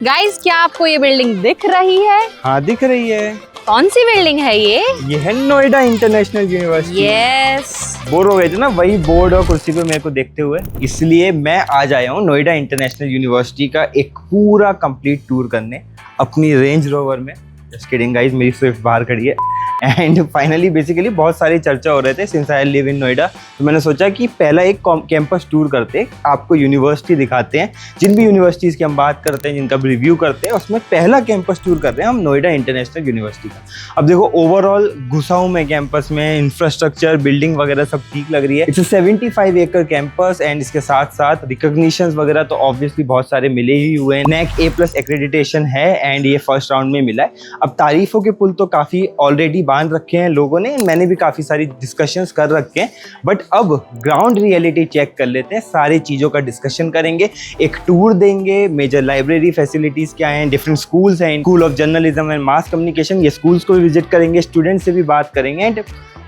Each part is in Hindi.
गाइस, क्या आपको ये बिल्डिंग दिख रही है? हाँ दिख रही है। कौन सी बिल्डिंग है ये? ये है Noida international university. Yes. Bore हो गए थे ना वही बोर्ड और कुर्सी पे मेरे को देखते हुए, इसलिए मैं आज आया हूँ नोएडा इंटरनेशनल यूनिवर्सिटी का एक पूरा कंप्लीट टूर करने अपनी रेंज रोवर में। जस्ट किडिंग गाइस, मेरी स्विफ्ट बाहर खड़ी है। एंड फाइनली बेसिकली बहुत सारी चर्चा हो रहे थे since I live in Noida, तो मैंने सोचा कि पहला एक कैंपस टूर करते, आपको यूनिवर्सिटी दिखाते हैं। जिन भी यूनिवर्सिटीज़ की हम बात करते हैं, जिनका भी रिव्यू करते हैं, उसमें पहला कैंपस टूर कर रहे हैं हम नोएडा इंटरनेशनल यूनिवर्सिटी का। अब देखो ओवरऑल घुसा हूँ मैं कैंपस में, इंफ्रास्ट्रक्चर बिल्डिंग वगैरह सब ठीक लग रही है। इट्स 75 एकड़ कैंपस एंड इसके साथ साथ रिकॉग्निशंस वगैरह तो ऑब्वियसली बहुत सारे मिले ही हुए हैं। NAC A+ एक्रेडिटेशन है एंड ये फर्स्ट राउंड में मिला है। अब तारीफों के पुल तो काफ़ी ऑलरेडी बांध रखे हैं लोगों ने, मैंने भी काफ़ी सारी डिस्कशंस कर रखे हैं, बट अब ग्राउंड रियलिटी चेक कर लेते हैं। सारी चीज़ों का डिस्कशन करेंगे, एक टूर देंगे, मेजर लाइब्रेरी फैसिलिटीज़ क्या हैं, डिफरेंट स्कूल्स हैं, school of journalism and mass communication, ये स्कूल्स को भी विजिट करेंगे, स्टूडेंट्स से भी बात करेंगे एंड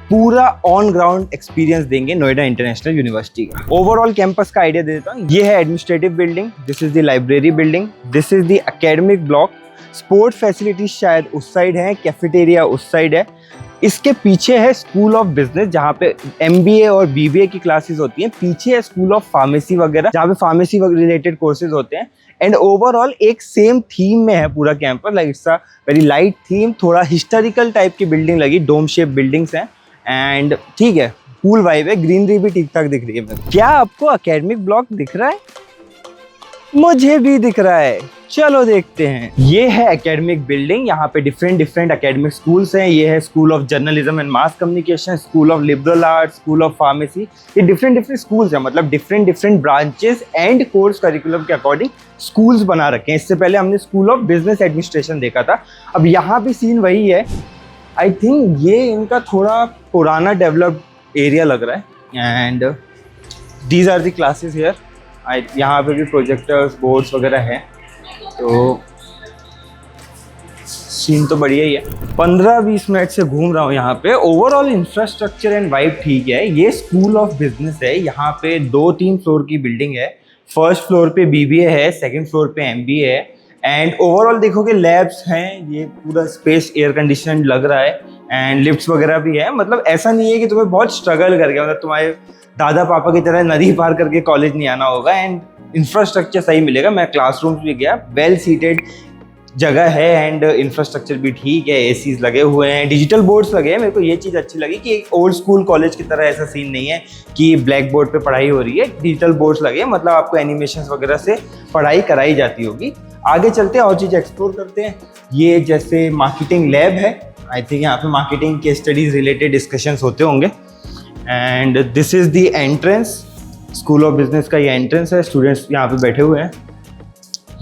पूरा ऑन ग्राउंड एक्सपीरियंस देंगे नोएडा इंटरनेशनल यूनिवर्सिटी का। ओवरऑल कैंपस का आइडिया दे देता हूँ। ये है administrative building, this is the library building, this is the academic block, sport facilities शायद उस साइड है, कैफेटेरिया उस साइड है। इसके पीछे है स्कूल ऑफ बिजनेस जहाँ पे MBA और BBA की क्लासेस होती हैं। पीछे है स्कूल ऑफ फार्मेसी वगैरह जहाँ पे फार्मेसी रिलेटेड कोर्सेज होते हैं। एंड ओवरऑल एक सेम थीम में है पूरा campus, like it's a very light theme, थोड़ा हिस्टोरिकल टाइप की बिल्डिंग लगी, डोम शेप बिल्डिंग्स हैं एंड ठीक है, कूल वाइब है, ग्रीनरी भी ठीक ठाक दिख रही है। क्या आपको एकेडमिक ब्लॉक दिख रहा है? मुझे भी दिख रहा है, चलो देखते हैं। ये है एकेडमिक बिल्डिंग, यहाँ पे डिफरेंट एकेडमिक स्कूल्स हैं। ये है school of journalism and mass communication, school of liberal arts, school of pharmacy. ये डिफरेंट स्कूल्स हैं, मतलब different branches and course curriculum के अकॉर्डिंग स्कूल्स बना रखे हैं। इससे पहले हमने स्कूल ऑफ बिजनेस एडमिनिस्ट्रेशन देखा था, अब यहाँ भी सीन वही है। आई थिंक ये इनका थोड़ा पुराना डेवलप्ड एरिया लग रहा है and these are the classes here. यहाँ पे भी प्रोजेक्टर्स बोर्ड्स वगैरह हैं, तो सीन तो बढ़िया ही है। 15-20 मिनट से घूम रहा हूँ यहाँ पे। ओवरऑल इंफ्रास्ट्रक्चर एंड वाइब ठीक है। ये स्कूल ऑफ बिजनेस है, यहाँ पे 2-3 फ्लोर की बिल्डिंग है। फर्स्ट फ्लोर पे BBA है, सेकंड फ्लोर पे MBA है एंड ओवरऑल देखोगे लैब्स हैं, ये पूरा स्पेस एयर कंडीशन लग रहा है एंड लिफ्ट्स वगैरह भी है। मतलब ऐसा नहीं है कि तुम्हें बहुत स्ट्रगल करके, मतलब तुम्हारे दादा पापा की तरह नदी पार करके कॉलेज नहीं आना होगा एंड इंफ्रास्ट्रक्चर सही मिलेगा। मैं क्लासरूम्स भी गया, वेल सीटेड जगह है एंड इंफ्रास्ट्रक्चर भी ठीक है, ACs लगे हुए हैं, डिजिटल बोर्ड्स लगे हैं। मेरे को ये चीज़ अच्छी लगी कि एक ओल्ड स्कूल कॉलेज की तरह ऐसा सीन नहीं है कि ब्लैक बोर्ड पे पढ़ाई हो रही है, डिजिटल बोर्ड्स लगे हैं, मतलब आपको एनिमेशंस वगैरह से पढ़ाई कराई जाती होगी। आगे चलते हैं और चीज़ एक्सप्लोर करते हैं। ये जैसे मार्केटिंग लैब है, आई थिंक यहाँ पे मार्केटिंग के स्टडीज़ रिलेटेड डिस्कशंस होते होंगे and this is the entrance, school of business का ये एंट्रेंस है। स्टूडेंट्स यहाँ पे बैठे हुए हैं।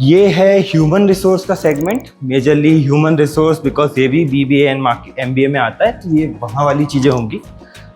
ये है ह्यूमन रिसोर्स का segment, majorly human resource, because ये भी BBA एंड MBA में आता है, तो ये वहाँ वाली चीज़ें होंगी,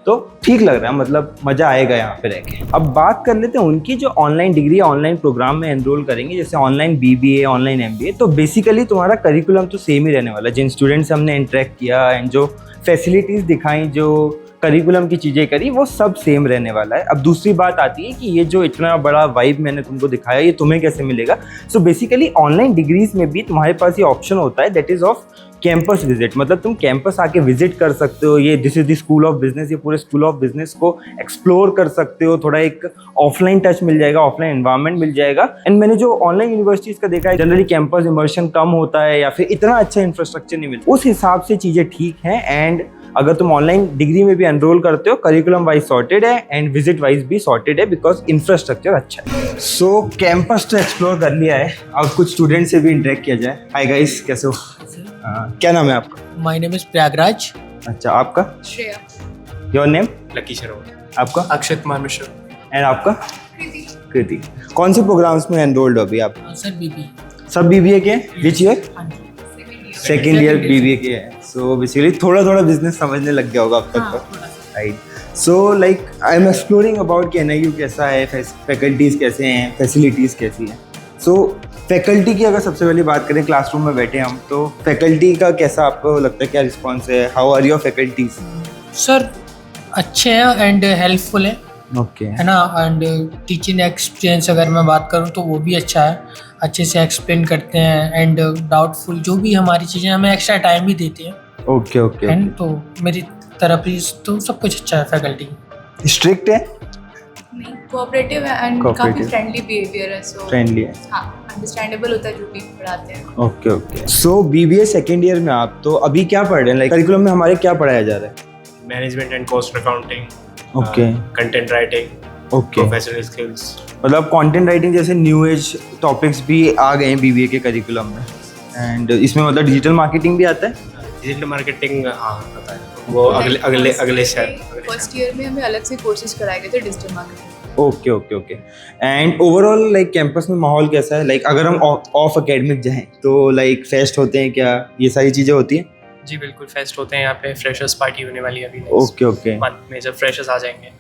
तो ठीक लग रहा है, मतलब मज़ा आएगा यहाँ पे रह के। अब बात कर लेते हैं उनकी जो ऑनलाइन डिग्री ऑनलाइन प्रोग्राम में एनरोल करेंगे, जैसे ऑनलाइन BBA ऑनलाइन MBA, तो बेसिकली तुम्हारा करिकुलम तो सेम ही रहने वाला है। जिन स्टूडेंट्स से हमने इंटरेक्ट किया एंड जो फैसिलिटीज़ दिखाई, जो करिकुलम की चीज़ें करी, वो सब सेम रहने वाला है। अब दूसरी बात आती है कि ये जो इतना बड़ा वाइब मैंने तुमको दिखाया, ये तुम्हें कैसे मिलेगा। सो बेसिकली ऑनलाइन डिग्रीज में भी तुम्हारे पास ये ऑप्शन होता है, that is off campus visit, मतलब तुम कैंपस आके विजिट कर सकते हो। ये this is the school of business, ये पूरे स्कूल ऑफ बिजनेस को एक्सप्लोर कर सकते हो। थोड़ा एक ऑफलाइन टच मिल जाएगा, ऑफलाइन एनवायरनमेंट मिल जाएगा। एंड मैंने जो ऑनलाइन यूनिवर्सिटीज़ का देखा है, जनरली कैंपस इमर्शन कम होता है या फिर इतना अच्छा इंफ्रास्ट्रक्चर नहीं मिलता, उस हिसाब से चीज़ें ठीक हैं। एंड अगर तुम ऑनलाइन डिग्री में भी एनरोल करते हो, करिकुलम वाइज सॉर्टेड है एंड विजिट वाइज भी सॉर्टेड है, बिकॉज इंफ्रास्ट्रक्चर अच्छा है। सो कैंपस तो एक्सप्लोर कर लिया है, अब कुछ स्टूडेंट से भी इंटरेक्ट किया जाए। हाय गाइस, कैसे हो? क्या नाम है आपका? My name is Prayagraj. अच्छा, आपका? Shreya. Your name? Lucky Sharma. आपका? अक्षत कुमार मिश्रा। एंड आपका? कृति। कौन से प्रोग्राम्स में एनरोल्ड हो अभी आप? सर बीबी। सब BBA के? Which year? Second year BBA के है। सो बेसिकली थोड़ा बिजनेस समझने लग गया होगा अब तक तो, right? So like I am exploring about कि NIU कैसा है, फैकल्टीज़ कैसे हैं, फैसिलिटीज़ कैसी हैं। सो फैकल्टी की अगर सबसे पहले बात करें, क्लासरूम में बैठे हम, तो फैकल्टी का कैसा आपको लगता है, क्या रिस्पॉन्स है? How are your faculties? Sir अच्छे हैं एंड हेल्पफुल है, ओके, है ना। एंड टीचिंग एक्सपीरियंस अगर मैं बात करूँ तो वो भी अच्छा है। अच्छे से एक्सप्लेन करते हैं एंड डाउटफुल जो भी हमारी चीज़ें हमें एक्स्ट्रा टाइम भी देते हैं ओके ओके एंड तो मेरी तरफ ही तो सब कुछ अच्छा है फैकल्टी। स्ट्रिक्ट है? नहीं, कोऑपरेटिव है एंड Cooperative. काफी फ्रेंडली बिहेवियर है, सो फ्रेंडली है। हाँ, अंडरस्टैंडेबल होता है जो भी पढ़ाते हैं। Okay okay. So BBA second year में आप तो अभी क्या पढ़ रहे हैं, लाइक करिकुलम में हमारे क्या पढ़ाया जा रहा है? Management and cost accounting, okay content writing, okay. Professional skills. मतलब कंटेंट राइटिंग जैसे न्यू एज टॉपिक्स भी आ गए हैं बीबीए के करिकुलम में, एंड इसमें मतलब डिजिटल मार्केटिंग भी आता है? डिजिटल मार्केटिंग हाँ पता है, वो अगले साल फर्स्ट ईयर में हमें अलग से कोर्सेज कराए गए थे digital marketing. Okay okay okay. And overall like campus में माहौल कैसा है? लाइक अगर हम ऑफ एकेडमिक जाएं तो लाइक फेस्ट होते हैं क्या, ये सारी चीज़ें होती हैं? जी बिल्कुल, फेस्ट होते हैं यहाँ पे, फ्रेशर्स पार्टी होने वाली है अभी ओके ओके। मंथ में, जब फ्रेशर्स आ जाएंगे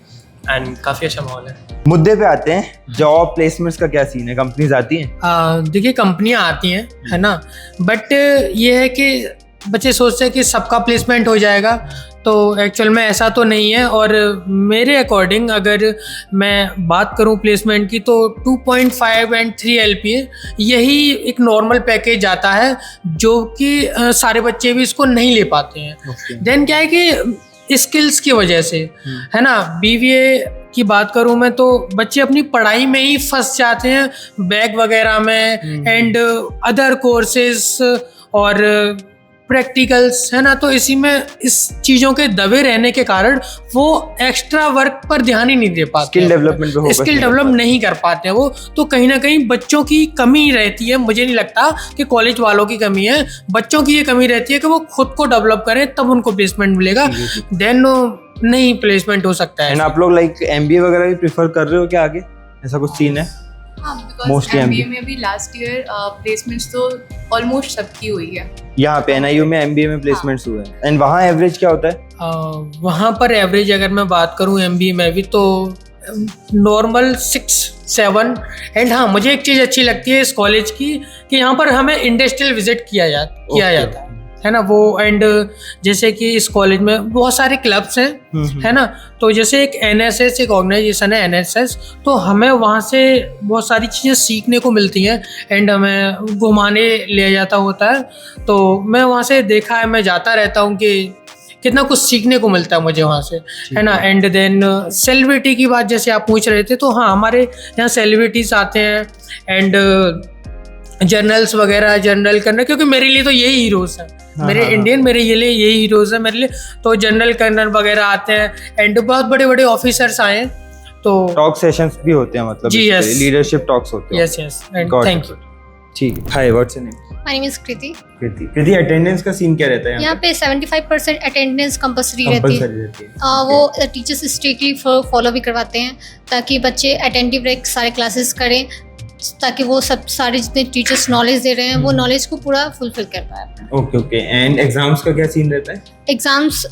एंड काफ़ी अच्छा माहौल है। मुद्दे पे आते हैं, जॉब प्लेसमेंट्स का क्या सीन है? कंपनीज आती हैं? देखिए कंपनियां आती हैं है ना, बट ये है कि बच्चे सोचते हैं कि सबका प्लेसमेंट हो जाएगा, तो एक्चुअल में ऐसा तो नहीं है। और मेरे अकॉर्डिंग अगर मैं बात करूं प्लेसमेंट की तो 2.5 एंड 3 LPA यही एक नॉर्मल पैकेज आता है, जो कि सारे बच्चे भी इसको नहीं ले पाते हैं। देन क्या है कि स्किल्स की वजह से है ना, BBA की बात करूं मैं तो बच्चे अपनी पढ़ाई में ही फंस जाते हैं, बैग वगैरह में एंड अदर कोर्सेज और प्रैक्टिकल्स है ना, तो इसी में इस चीज़ों के दबे रहने के कारण वो एक्स्ट्रा वर्क पर ध्यान ही नहीं दे पाते, स्किल डेवलपमेंट पे फोकस स्किल डेवलप नहीं कर पाते हैं वो, तो कहीं ना कहीं बच्चों की कमी रहती है। मुझे नहीं लगता कि कॉलेज वालों की कमी है, बच्चों की ये कमी रहती है कि वो खुद को डेवलप करें तब उनको प्लेसमेंट मिलेगा, देन नहीं प्लेसमेंट हो सकता है। एंड आप लोग लाइक MBA वगैरह भी प्रेफर कर रहे हो क्या आगे? ऐसा कुछ सीन है? हाँ, Mostly बिकॉज MBA MBA में भी लास्ट ईयर प्लेसमेंट्स तो ऑलमोस्ट सबकी हुई है। यहाँ पे NIU में MBA में प्लेसमेंट्स हुए हैं, एंड वहाँ एवरेज क्या होता है? वहाँ पर एवरेज अगर मैं बात करूँ MBA में भी तो नॉर्मल 6-7। एंड हाँ, मुझे एक चीज़ अच्छी लगती है इस कॉलेज की कि यहाँ पर हमें इंडस्ट्रियल विजिट किया जाता है ना वो। एंड जैसे कि इस कॉलेज में बहुत सारे क्लब्स हैं है ना, तो जैसे एक NSS एक ऑर्गेनाइजेशन है NSS, तो हमें वहाँ से बहुत सारी चीज़ें सीखने को मिलती हैं एंड हमें घुमाने ले जाता होता है, तो मैं वहाँ से देखा है, मैं जाता रहता हूँ कि कितना कुछ सीखने को मिलता है मुझे वहाँ से है ना। एंड देन सेलिब्रिटी की बात जैसे आप पूछ रहे थे, तो हाँ हमारे यहाँ सेलिब्रिटीज आते हैं एंड जर्नल्स वगैरह जनरल करना, क्योंकि मेरे लिए तो यही हीरोज हैं, मेरे इंडियन मेरे ये लिए यही हीरोज है मेरे लिए, तो जनरल कर्नल वगैरह आते हैं एंड बहुत बड़े बड़े ऑफिसर्स आए हैं, तो टॉक सेशंस भी होते हैं, मतलब जी, yes. लीडरशिप टॉक्स होते हैं। Yes and thank you. ठीक है। Hi, what's your name? My name is Kriti. Kriti, attendance का सीन क्या रहता है यहाँ पे 75% अटेंडेंस कंपलसरी रहती है। कंपलसरी रहती है? वो टीचर्स स्ट्रिक्टली फॉलो भी करवाते हैं ताकि बच्चे अटेंटिव रह सारे क्लासेस करें, ताकि वो सब सारे जितने टीचर्स नॉलेज दे रहे हैं वो नॉलेज को पूरा फुलफिल कर पाए। Okay okay. एंड एग्जाम्स का क्या सीन रहता है? एग्जाम्स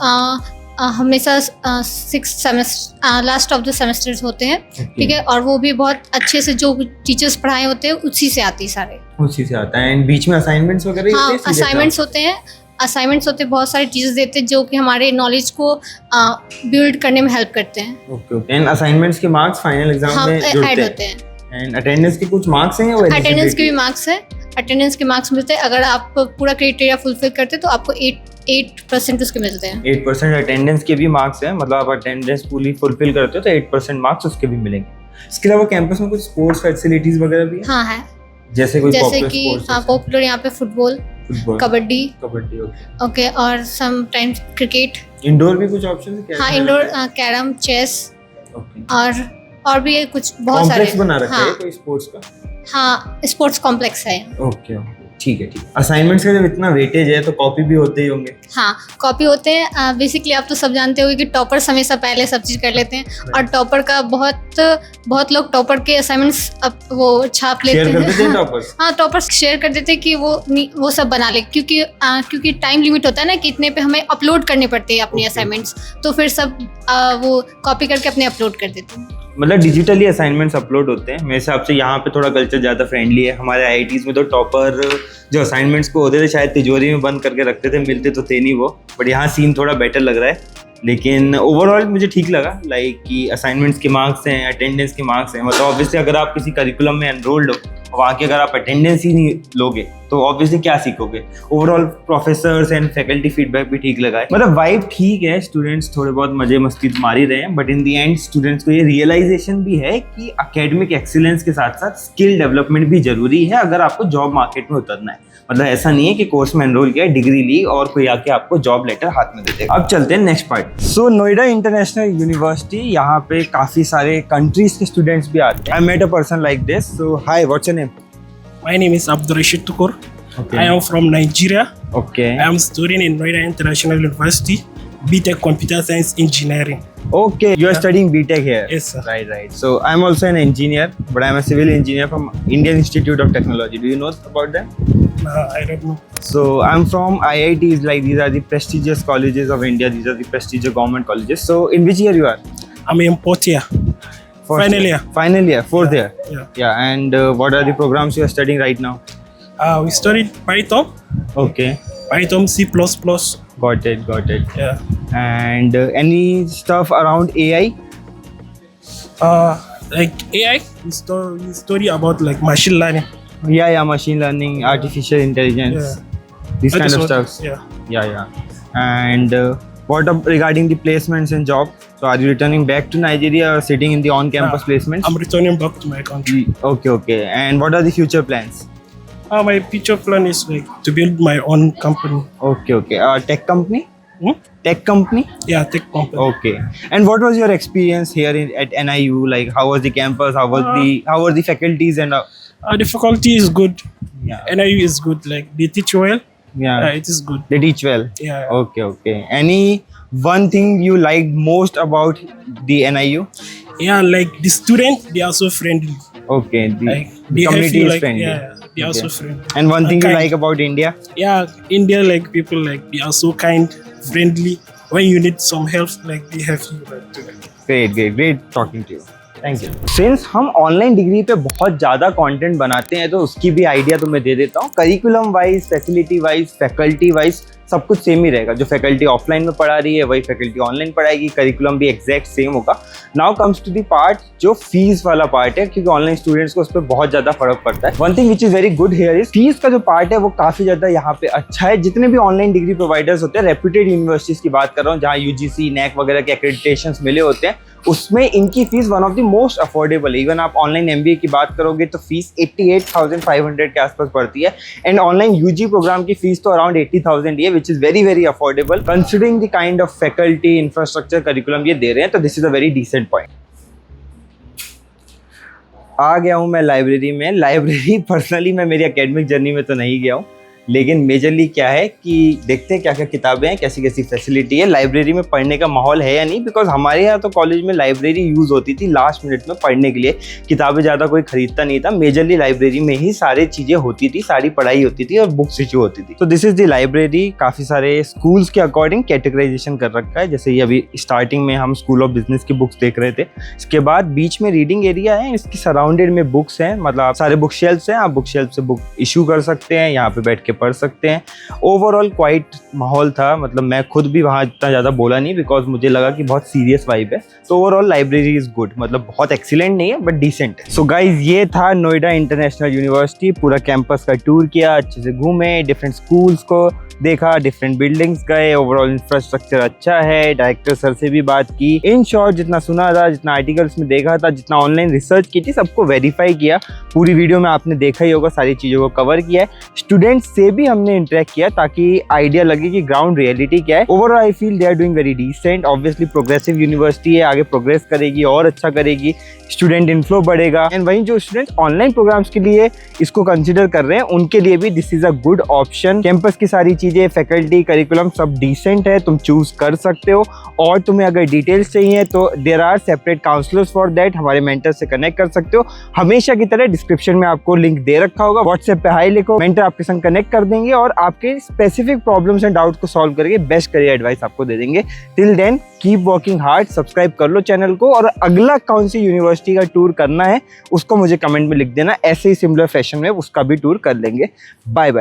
हमेशा 6 semester last of the semesters होते हैं, ठीक है, और वो भी बहुत अच्छे से जो टीचर्स पढ़ाए होते हैं उसी से आती है, सारे उसी से आता है। एंड बीच में असाइनमेंट्स वगैरह हाँ असाइनमेंट्स होते हैं, बहुत सारे चीज़ें देते हैं जो कि हमारे नॉलेज को बिल्ड करने में हेल्प करते हैं। Okay okay. एंड असाइनमेंट्स के मार्क्स फाइनल एग्जाम में ऐड होते हैं। एंड अटेंडेंस के कुछ मार्क्स हैं या वो अटेंडेंस के भी मार्क्स है, अटेंडेंस के मार्क्स मिलते हैं, अगर आप पूरा क्राइटेरिया फुलफिल करते हैं तो आपको 8% उसके मिलते हैं। 8% अटेंडेंस के भी मार्क्स हैं, मतलब आप अटेंडेंस पूरी फुलफिल करते हो तो 8% मार्क्स उसके भी मिलेंगे। इसके अलावा कैंपस में कुछ स्पोर्ट्स फैसिलिटीज वगैरह भी हैं? हाँ है, जैसे कोई जैसे पॉपुलर कि स्पोर्ट्स? हाँ पॉपुलर यहाँ पे फुटबॉल, कबड्डी, ओके, और सम टाइम्स क्रिकेट। इंडोर भी कुछ ऑप्शन है क्या? हाँ इंडोर कैरम, चेस और भी कुछ बहुत सारे कॉम्प्लेक्स बना रखा है कोई स्पोर्ट्स का? हाँ स्पोर्ट्स कॉम्प्लेक्स है। ओके ओके, ठीक है ठीक है। असाइनमेंट्स का जब इतना वेटेज है तो कॉपी भी होते ही होंगे? हाँ कॉपी होते हैं। बेसिकली आप तो सब जानते हो कि टॉपर्स हमेशा पहले सब चीज़ कर लेते हैं, और टॉपर का बहुत लोग टॉपर के असाइनमेंट्स वो छाप लेते हैं। हाँ टॉपर्स शेयर कर देते हैं कि वो सब बना ले, क्योंकि टाइम लिमिट होता है ना कि इतने पे हमें अपलोड करने पड़ते हैं अपनी असाइनमेंट्स, तो फिर सब वो कॉपी करके अपने अपलोड कर देते हैं। मतलब डिजिटली असाइनमेंट्स अपलोड होते हैं। मेरे हिसाब से यहाँ पे थोड़ा कल्चर ज़्यादा फ्रेंडली है। हमारे IITs में तो टॉपर जो असाइनमेंट्स को होते थे शायद तिजोरी में बंद करके रखते थे, मिलते तो थे नहीं वो, बट यहाँ सीन थोड़ा बेटर लग रहा है। लेकिन ओवरऑल मुझे ठीक लगा, लाइक कि असाइनमेंट्स के मार्क्स हैं, अटेंडेंस के मार्क्स हैं, मतलब ऑब्वियसली अगर आप किसी करिकुलम में एनरोल्ड हो वहाँ की अगर आप अटेंडेंस ही नहीं लोगे तो ऑब्वियसली क्या सीखोगे। Overall professors and faculty feedback भी ठीक लगा है, मतलब वाइब ठीक है, स्टूडेंट्स थोड़े बहुत मजे मस्ती मार ही रहे हैं, but in the and students को ये रियलाइजेशन भी है कि एकेडमिक एक्सीलेंस के साथ साथ स्किल डेवलपमेंट भी जरूरी है अगर आपको जॉब मार्केट में उतरना है। मतलब ऐसा नहीं है कि कोर्स में एनरोल किया, डिग्री ली और कोई आके आपको जॉब लेटर हाथ में दे देगा। अब चलते हैं नेक्स्ट पार्ट। सो नोएडा इंटरनेशनल यूनिवर्सिटी, यहाँ पे काफी सारे कंट्रीज के स्टूडेंट्स भी आते हैं। I met a person like this. So hi, what's your name? My name is Abdul Rashid Tukur. Okay. I am from Nigeria. Okay. I am studying in Noida International University, BTech Computer Science Engineering. Okay, you are studying BTech here. Yes, sir. Right. So I'm also an engineer, but I'm a civil engineer from Indian Institute of Technology. Do you know about them? I don't know. So I'm from IITs, like these are the prestigious colleges of India. These are the prestigious government colleges. So in which year you are? I'm in fourth year. Final year. Final year, fourth year. Yeah. Yeah, and what are the programs you are studying right now? We studied Python, Okay, Python, C++. got it. Yeah. And any stuff around AI? Like AI, we study about like machine learning. Yeah, machine learning, artificial intelligence, these That kind is of what- stuff. Yeah. Yeah. And what regarding the placements and job? So are you returning back to Nigeria or sitting in the on-campus placements? I'm returning back to my country. Okay. And what are the future plans? My future plan is like to build my own company. Okay. Tech company? Hmm? Tech company? Yeah, tech company. Okay. And what was your experience here at NIU? Like, how was the campus? How were the faculties and? The faculty is good. Yeah. NIU is good. Like they teach well. Yeah. It is good. They teach well. Yeah. Okay. Any one thing you liked most about the NIU? Yeah, like the student, they are so friendly. Okay. The Like they help community you, is like, friendly. Yeah, they are Okay. so friendly. And one thing you Kind. like about India? Yeah, India, like people, like they are so kind, friendly. When you need some help, like they help you. Like, to, Great talking to you. Thank you. Since हम ऑनलाइन डिग्री पे बहुत ज़्यादा कंटेंट बनाते हैं तो उसकी भी आइडिया तो मैं दे देता हूँ। Curriculum wise, facility wise, faculty wise सब कुछ सेम ही रहेगा। जो फैकल्टी ऑफलाइन में पढ़ा रही है वही फैकल्टी ऑनलाइन पढ़ाएगी, करिकुलम भी एग्जैक्ट सेम होगा। Now comes to the part जो फीस वाला पार्ट है, क्योंकि ऑनलाइन स्टूडेंट्स को उस पर बहुत ज़्यादा फर्क पड़ता है। One thing which is very good here is fees का जो पार्ट है वो काफ़ी ज़्यादा यहाँ पे अच्छा है। जितने भी ऑनलाइन डिग्री प्रोवाइडर्स होते हैं, रेप्यूटेड यूनिवर्सिटीज़ की बात कर रहा हूँ जहाँ UGC, NAC वगैरह के एक्रेडिटेशंस मिले होते हैं, उसमें इनकी fees one of the most affordable है। इवन आप ऑनलाइन MBA की बात करोगे तो फीस 88,500 के आसपास पड़ती है, एंड ऑनलाइन UG प्रोग्राम की फीस तो अराउंड 80,000 ही है, which is very very affordable considering the kind of faculty, infrastructure, curriculum ये दे रहे हैं। तो this is a very decent point. आ गया हूँ मैं लाइब्रेरी में। लाइब्रेरी पर्सनली मैं मेरी एकेडमिक जर्नी में तो नहीं गया हूँ, लेकिन मेजरली क्या है कि देखते हैं क्या क्या किताबें हैं, कैसी कैसी फैसिलिटी है, लाइब्रेरी में पढ़ने का माहौल है या नहीं। बिकॉज हमारे यहाँ तो कॉलेज में लाइब्रेरी यूज़ होती थी लास्ट मिनट में पढ़ने के लिए, किताबें ज़्यादा कोई खरीदता नहीं था। मेजरली लाइब्रेरी में ही सारी चीज़ें होती थी, सारी पढ़ाई होती थी और बुक्स इशू होती थी। तो दिस इज़ द लाइब्रेरी। काफ़ी सारे स्कूल्स के अकॉर्डिंग कैटेगराइजेशन कर रखा है। जैसे ये अभी स्टार्टिंग में हम स्कूल ऑफ बिजनेस की बुक्स देख रहे थे, इसके बाद बीच में रीडिंग एरिया है, इसकी सराउंडेड में बुक्स हैं, मतलब आप सारे बुक शेल्फ्स हैं, आप बुक शेल्फ से बुक इशू कर सकते हैं, यहाँ पे बैठ के पढ़ सकते हैं। ओवरऑल क्वाइट माहौल था, मतलब मैं खुद भी वहाँ इतना ज़्यादा बोला नहीं बिकॉज मुझे लगा कि बहुत सीरियस वाइब है। तो ओवरऑल लाइब्रेरी इज़ गुड, मतलब बहुत एक्सीलेंट नहीं है बट डिसेंट है। सो गाइज ये था नोएडा इंटरनेशनल यूनिवर्सिटी। पूरा कैंपस का टूर किया, अच्छे से घूमे, डिफरेंट स्कूल्स को देखा, डिफरेंट बिल्डिंग्स गए, ओवरऑल इंफ्रास्ट्रक्चर अच्छा है, डायरेक्टर सर से भी बात की। इन शॉर्ट जितना सुना था, जितना आर्टिकल्स में देखा था, जितना ऑनलाइन रिसर्च की थी, सबको वेरीफाई किया। पूरी वीडियो में आपने देखा ही होगा, सारी चीज़ों को कवर किया है। स्टूडेंट्स से भी हमने इंटरेक्ट किया ताकि आइडिया लगे कि ग्राउंड रियलिटी क्या है। Overall I feel they are doing very decent. Obviously progressive university है, आगे प्रोग्रेस करेगी और अच्छा करेगी, स्टूडेंट इनफ्लो बढ़ेगा। एंड वहीं जो स्टूडेंट्स ऑनलाइन प्रोग्राम्स के लिए इसको कंसिडर कर रहे हैं उनके लिए भी this is a good option. Campus की सारी चीज़ें, फैकल्टी, करिकुलम सब डिसेंट है, तुम चूज कर सकते हो। और तुम्हें अगर डिटेल्स चाहिए तो there are separate counsellors for that, हमारे मेंटर से कनेक्ट कर सकते हो। हमेशा की तरह डिस्क्रिप्शन में आपको लिंक दे रखा होगा, व्हाट्सएप पे हाई लिखो, मेंटर आपके संग कनेक्ट कर देंगे और आपके स्पेसिफिक प्रॉब्लम्स एंड डाउट को सॉल्व करके बेस्ट करियर एडवाइस आपको दे देंगे। Till then keep working hard, subscribe कर लो चैनल को, और अगला कौन सी यूनिवर्सिटी का टूर करना है उसको मुझे कमेंट में लिख देना, ऐसे ही सिमिलर फैशन में उसका भी टूर कर लेंगे। Bye bye.